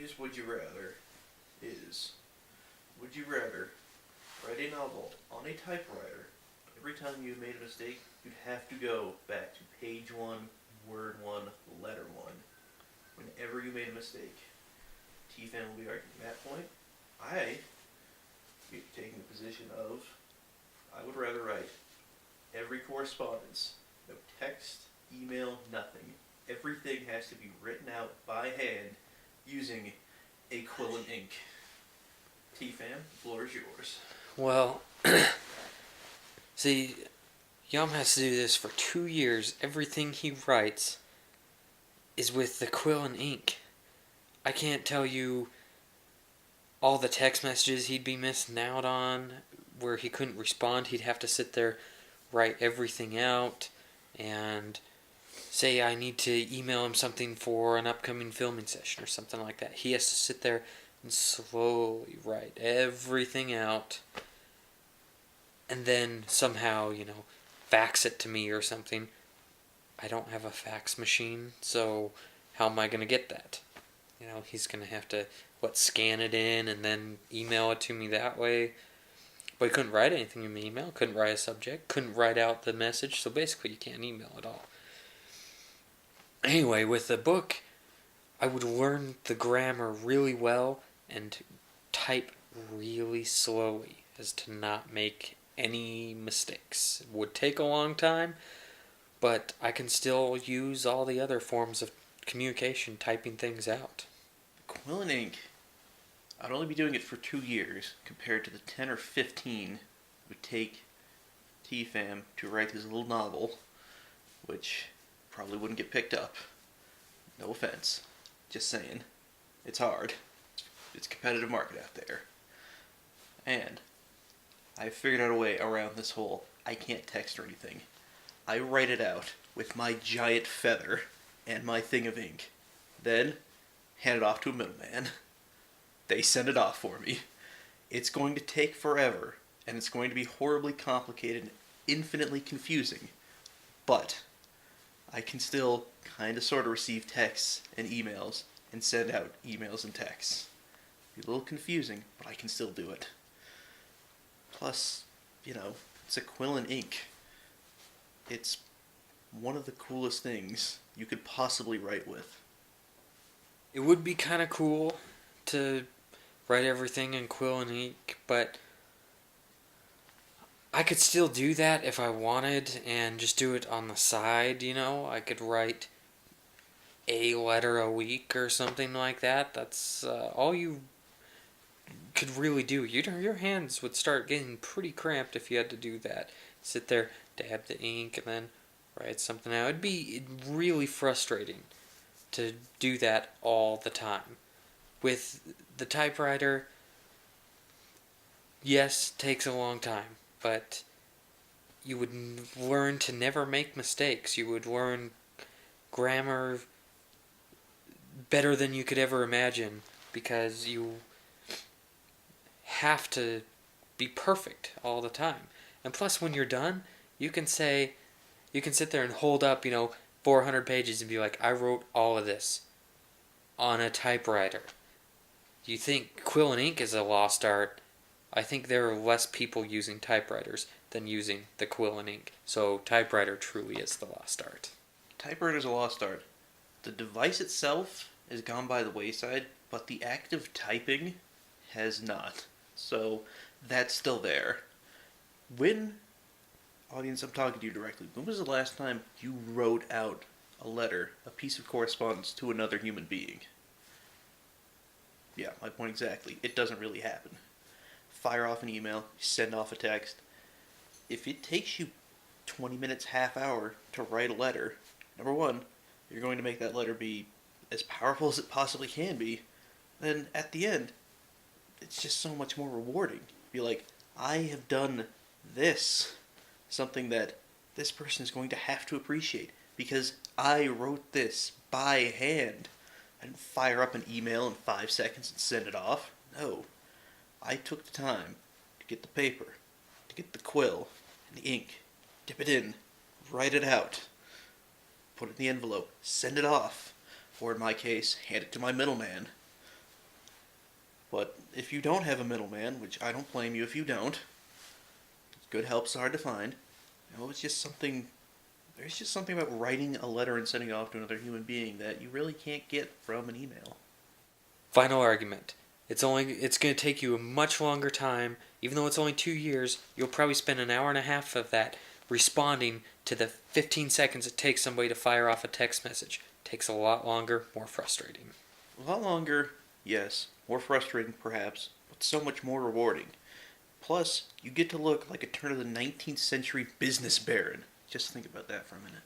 Today's Would You Rather is, would you rather write a novel on a typewriter? Every time you made a mistake, you'd have to go back to page 1, word 1, letter 1. Whenever you made a mistake. T-Fan will be arguing that point. I be taking the position of, I would rather write every correspondence. No text, email, nothing. Everything has to be written out by hand using a Quill and Ink. T-Fan, the floor is yours. Well, see, Yum has to do this for 2 years. Everything he writes is with the Quill and Ink. I can't tell you all the text messages he'd be missing out on, where he couldn't respond. He'd have to sit there, write everything out, and say I need to email him something for an upcoming filming session or something like that. He has to sit there and slowly write everything out, and then somehow, fax it to me or something. I don't have a fax machine, so how am I going to get that? He's going to have to, scan it in and then email it to me that way. But he couldn't write anything in the email, couldn't write a subject, couldn't write out the message, so basically you can't email at all. Anyway, with the book, I would learn the grammar really well and type really slowly as to not make any mistakes. It would take a long time, but I can still use all the other forms of communication typing things out. Quill and Ink, I'd only be doing it for 2 years compared to the 10 or 15 it would take T-Fam to write his little novel, which probably wouldn't get picked up. No offense. Just saying. It's hard. It's a competitive market out there. And I figured out a way around this whole I can't text or anything. I write it out with my giant feather and my thing of ink. Then hand it off to a middleman. They send it off for me. It's going to take forever, and it's going to be horribly complicated and infinitely confusing. But I can still kind of sort of receive texts and emails and send out emails and texts. It'll be a little confusing, but I can still do it. Plus, it's a Quill and Ink. It's one of the coolest things you could possibly write with. It would be kind of cool to write everything in Quill and Ink, but I could still do that if I wanted and just do it on the side, I could write a letter a week or something like that. That's all you could really do. Your hands would start getting pretty cramped if you had to do that. Sit there, dab the ink, and then write something out. It'd be really frustrating to do that all the time. With the typewriter, yes, takes a long time, but you would learn to never make mistakes. You would learn grammar better than you could ever imagine because you have to be perfect all the time. And plus, when you're done, you can sit there and hold up, 400 pages and be like, I wrote all of this on a typewriter. You think Quill and Ink is a lost art? I think there are less people using typewriters than using the Quill and Ink. So typewriter truly is the lost art. Typewriter is a lost art. The device itself has gone by the wayside, but the act of typing has not. So that's still there. Audience, I'm talking to you directly. When was the last time you wrote out a letter, a piece of correspondence to another human being? Yeah, my point exactly. It doesn't really happen. Fire off an email, send off a text. If it takes you 20 minutes, half hour to write a letter, number one, you're going to make that letter be as powerful as it possibly can be. Then at the end, it's just so much more rewarding. Be like, I have done this. Something that this person is going to have to appreciate because I wrote this by hand. I didn't fire up an email in 5 seconds and send it off. No. I took the time to get the paper, to get the quill and the ink, dip it in, write it out, put it in the envelope, send it off, or in my case, hand it to my middleman. But if you don't have a middleman, which I don't blame you if you don't, good help's hard to find. It's just something. There's just something about writing a letter and sending it off to another human being that you really can't get from an email. Final argument. It's going to take you a much longer time. Even though it's only 2 years, you'll probably spend an hour and a half of that responding to the 15 seconds it takes somebody to fire off a text message. It takes a lot longer, more frustrating. A lot longer, yes. More frustrating, perhaps, but so much more rewarding. Plus, you get to look like a turn of the 19th century business baron. Just think about that for a minute.